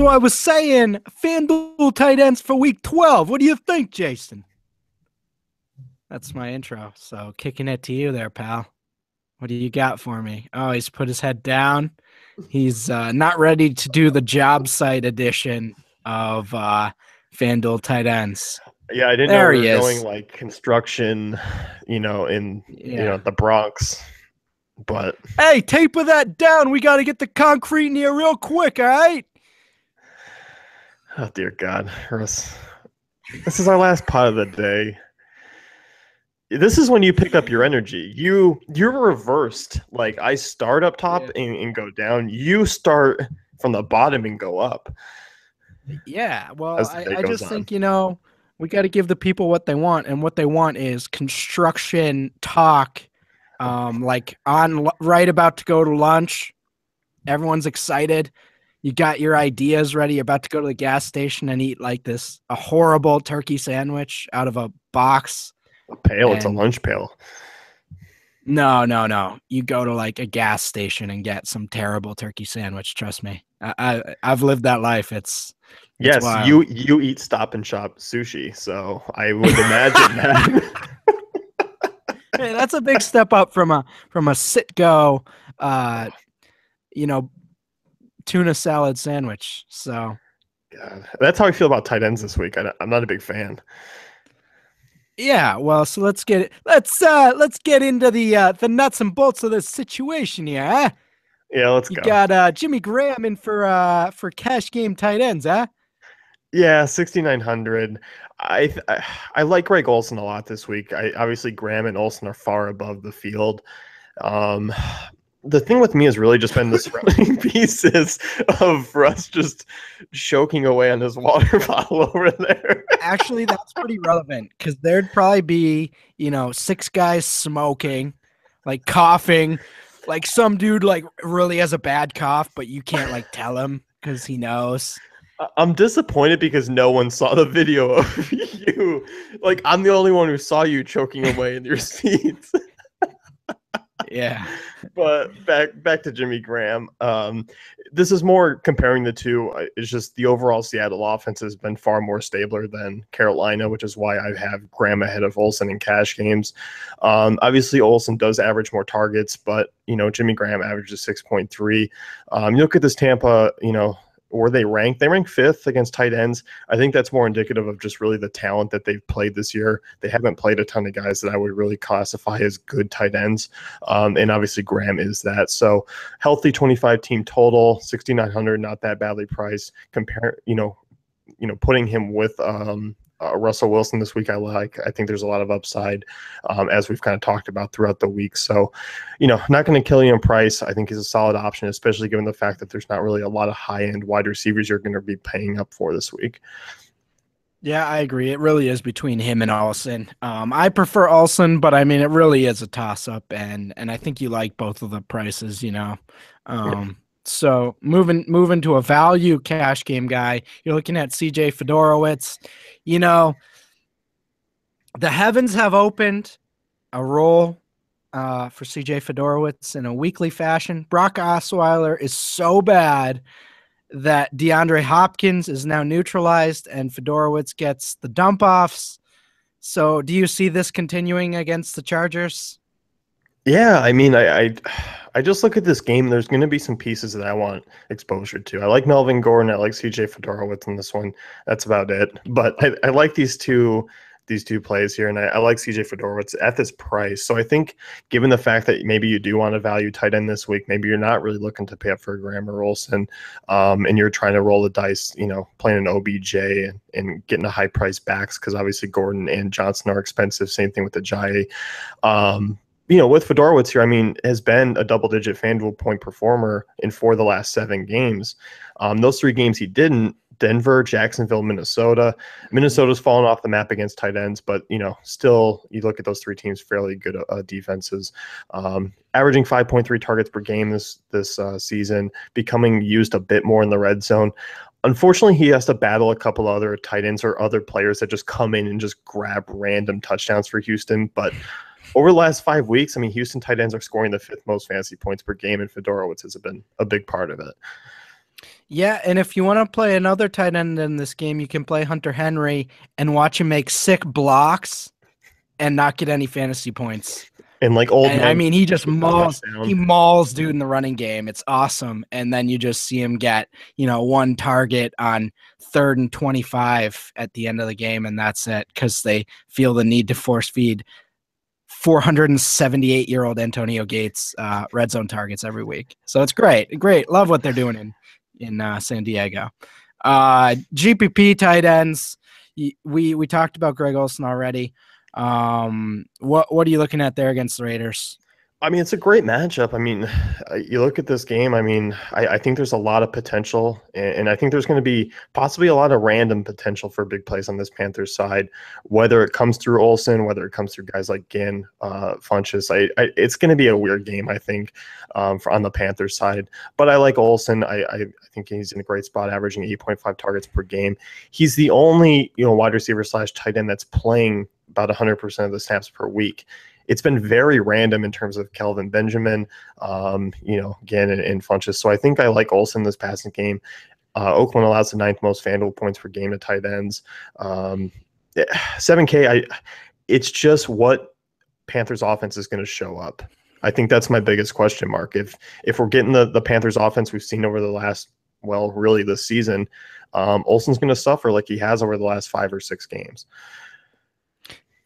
So I was saying FanDuel tight ends for week 12. What do you think, Jason? That's my intro. So kicking it to you there, pal. What do you got for me? Oh, he's put his head down. He's not ready to do the job site edition of FanDuel tight ends. Yeah, I didn't know There we he were going is. like construction, in Yeah. the Bronx. But Hey, taper that down. We got to get the concrete in here real quick, all right? oh dear God, Russ, this is our last part of the day. This is when you pick up your energy. You're reversed. Like I start up top Yeah. and go down. You start from the bottom and go up Yeah. Well, as the I, day I goes just on. think, we got to give the people what they want. And what they want is construction talk. Like right about to go to lunch. Everyone's excited. You got your ideas ready. You're about to go to the gas station and eat like a horrible turkey sandwich out of a box. A pail, it's a And lunch pail. no, no, no. You go to like a gas station and get some terrible turkey sandwich. Trust me. I've lived that life. It's Yes, wild. you eat Stop and Shop sushi, so I would imagine that. Hey, that's a big step up from a sit go, uh, you know, tuna salad sandwich. So God, that's how I feel about tight ends this week. I'm not a big fan. yeah, well, so let's get into the nuts and bolts of this situation here. Huh? Yeah, let's You go. got Jimmy Graham in for cash game tight ends, huh? Yeah, 6,900. I like Greg Olson a lot this week. I obviously Graham and Olson are far above the field. Um, the thing with me has really just been the surrounding pieces of Russ just choking away on his water bottle over there. Actually, that's pretty relevant because there'd probably be, six guys smoking, like coughing, like some dude like really has a bad cough, but you can't like tell him because he knows. I'm disappointed because no one saw the video of you. Like I'm the only one who saw you choking away in your seats. Yeah. But back to Jimmy Graham. This is more comparing the two. It's just the overall Seattle offense has been far more stabler than Carolina, which is why I have Graham ahead of Olsen in cash games. Obviously, Olsen does average more targets, but Jimmy Graham averages 6.3. You look at this Tampa, where they rank. They rank fifth against tight ends. I think that's more indicative of just really the talent that they've played this year. They haven't played a ton of guys that I would really classify as good tight ends. And obviously Graham is that. So healthy 25 team total, 6,900, not that badly priced. Putting him with Russell Wilson this week, I think there's a lot of upside, as we've kind of talked about throughout the week. So, not going to kill you in price. I think he's a solid option, especially given the fact that there's not really a lot of high-end wide receivers you're going to be paying up for this week. Yeah, I agree. It really is between him and Olsen. I prefer Olsen, but I mean, it really is a toss-up, and I think you like both of the prices. Yeah. So moving to a value cash game guy, you're looking at CJ Fedorowicz. You know, the heavens have opened a role for CJ Fedorowicz in a weekly fashion. Brock Osweiler is so bad that DeAndre Hopkins is now neutralized and Fedorowicz gets the dump offs. So do you see this continuing against the Chargers? Yeah, I mean, I just look at this game. There's going to be some pieces that I want exposure to. I like Melvin Gordon. I like CJ Fedorowicz in this one. That's about it. But I like these two plays here, and I like CJ Fedorowicz at this price. So I think, given the fact that maybe you do want to value tight end this week, maybe you're not really looking to pay up for a Graham or Olsen, and you're trying to roll the dice, playing an OBJ and getting a high price backs because obviously Gordon and Johnson are expensive. Same thing with the Jai. With Fedorowicz here, I mean, has been a double-digit FanDuel point performer in 4 of the last 7 games. Those 3 games he didn't. Denver, Jacksonville, Minnesota. Minnesota's fallen off the map against tight ends, but still, you look at those 3 teams, fairly good defenses. Averaging 5.3 targets per game this season, becoming used a bit more in the red zone. Unfortunately, he has to battle a couple other tight ends or other players that just come in and just grab random touchdowns for Houston, but over the last 5 weeks, I mean, Houston tight ends are scoring the 5th most fantasy points per game, and Fedorowicz has been a big part of it. Yeah, and if you want to play another tight end in this game, you can play Hunter Henry and watch him make sick blocks and not get any fantasy points. And like old And I man mean, he just touchdown. mauls dude in the running game. It's awesome. And then you just see him get, one target on 3rd and 25 at the end of the game, and that's it because they feel the need to force feed 478-year-old Antonio Gates red zone targets every week. So it's great. Great. Love what they're doing in San Diego. GPP tight ends. We talked about Greg Olsen already. What are you looking at there against the Raiders? I mean, it's a great matchup. I mean, you look at this game. I mean, I think there's a lot of potential, and I think there's going to be possibly a lot of random potential for big plays on this Panthers side, whether it comes through Olsen, whether it comes through guys like Ginn, Funchess. It's going to be a weird game, I think, on the Panthers side. But I like Olsen. I think he's in a great spot, averaging 8.5 targets per game. He's the only wide receiver / tight end that's playing about 100% of the snaps per week. It's been very random in terms of Kelvin Benjamin, again, and Funchess. So I think I like Olsen this passing game. Oakland allows the 9th most FanDuel points per game to tight ends. 7K, it's just what Panthers offense is going to show up. I think that's my biggest question mark. If we're getting the Panthers offense we've seen over the last, really this season, Olsen's going to suffer like he has over the last 5 or 6 games.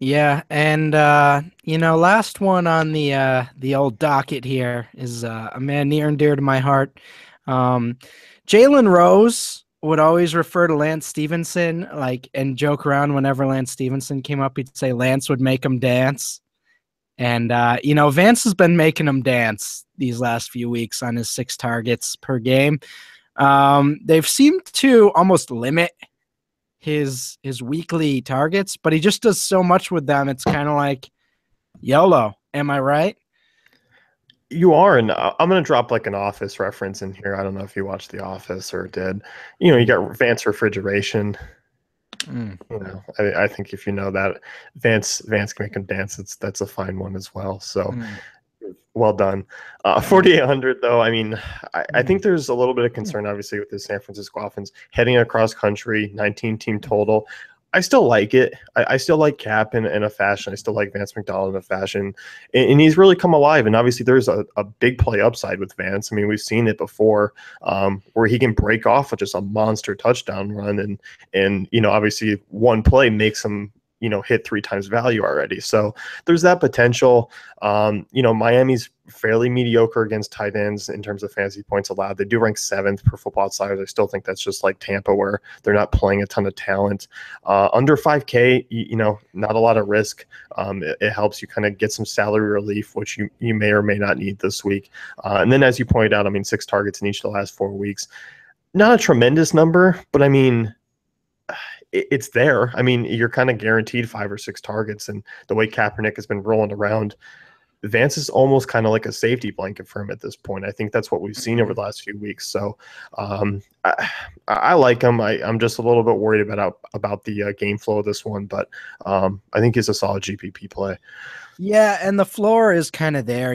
Yeah, and last one on the old docket here is a man near and dear to my heart. Jalen Rose would always refer to Lance Stevenson and joke around whenever Lance Stevenson came up. He'd say Lance would make him dance, and Vance has been making him dance these last few weeks on his 6 targets per game. They've seemed to almost limit his weekly targets, but he just does so much with them. It's kind of like YOLO. Am I right? You are, and I'm going to drop like an Office reference in here. I don't know if you watched The Office or did. You got Vance refrigeration. I think if you know that Vance can make him dance, that's a fine one as well. So well done. 4,800 though. I mean, I think there's a little bit of concern, obviously, with the San Francisco offense heading across country, 19 team total. I still like it. I still like Cap in a fashion. I still like Vance McDonald in a fashion. And he's really come alive. And obviously there's a big play upside with Vance. I mean, we've seen it before where he can break off with just a monster touchdown run. And obviously one play makes him, hit 3 times value already. So there's that potential. Miami's fairly mediocre against tight ends in terms of fantasy points allowed. They do rank 7th per Football Outsiders. I still think that's just like Tampa, where they're not playing a ton of talent. Under 5K, not a lot of risk. It helps you kind of get some salary relief, which you may or may not need this week. And then, as you pointed out, 6 targets in each of the last 4 weeks. Not a tremendous number, but I mean, it's there. I mean, you're kind of guaranteed 5 or 6 targets, and the way Kaepernick has been rolling around, Vance is almost kind of like a safety blanket for him at this point. I think that's what we've seen over the last few weeks. So I like him. I'm just a little bit worried about the game flow of this one, but I think he's a solid GPP play. Yeah, and the floor is kind of there,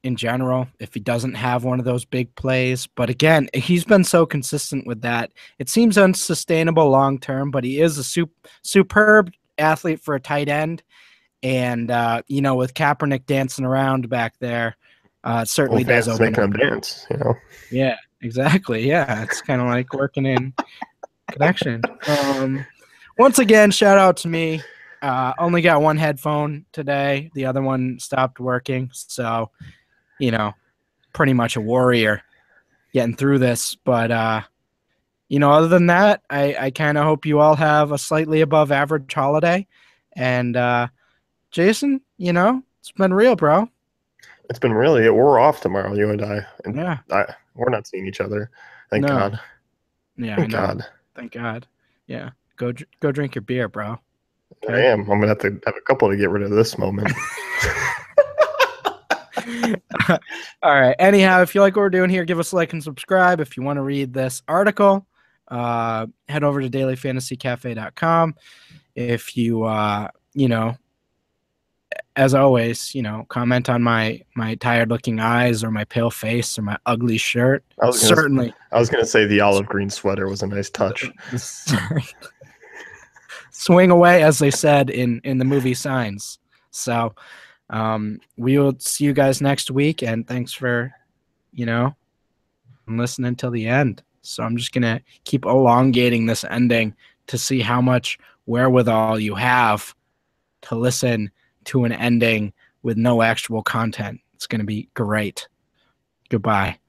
in general, if he doesn't have one of those big plays. But again, he's been so consistent with that. It seems unsustainable long term, but he is a superb athlete for a tight end. And, with Kaepernick dancing around back there, it certainly does open making him dance, Yeah, exactly. Yeah, it's kind of like working in connection. Once again, shout out to me. Only got one headphone today. The other one stopped working. So, pretty much a warrior getting through this. But, other than that, I kind of hope you all have a slightly above average holiday. And, Jason, it's been real, bro. It's been really, we're off tomorrow, you and I. And yeah. We're not seeing each other. Thank No. God. Yeah, Thank God. Thank God. Yeah. Go drink your beer, bro. Okay? I am. I'm going to have to have a couple to get rid of this moment. All right. Anyhow, if you like what we're doing here, give us a like and subscribe. If you want to read this article, head over to dailyfantasycafe.com. If you, as always, comment on my tired looking eyes or my pale face or my ugly shirt. I was gonna Certainly. I was gonna say the olive green sweater was a nice touch. Swing away, as they said in the movie Signs. So we will see you guys next week, and thanks for listening till the end. So I'm just gonna keep elongating this ending to see how much wherewithal you have to listen to an ending with no actual content. It's gonna be great. Goodbye.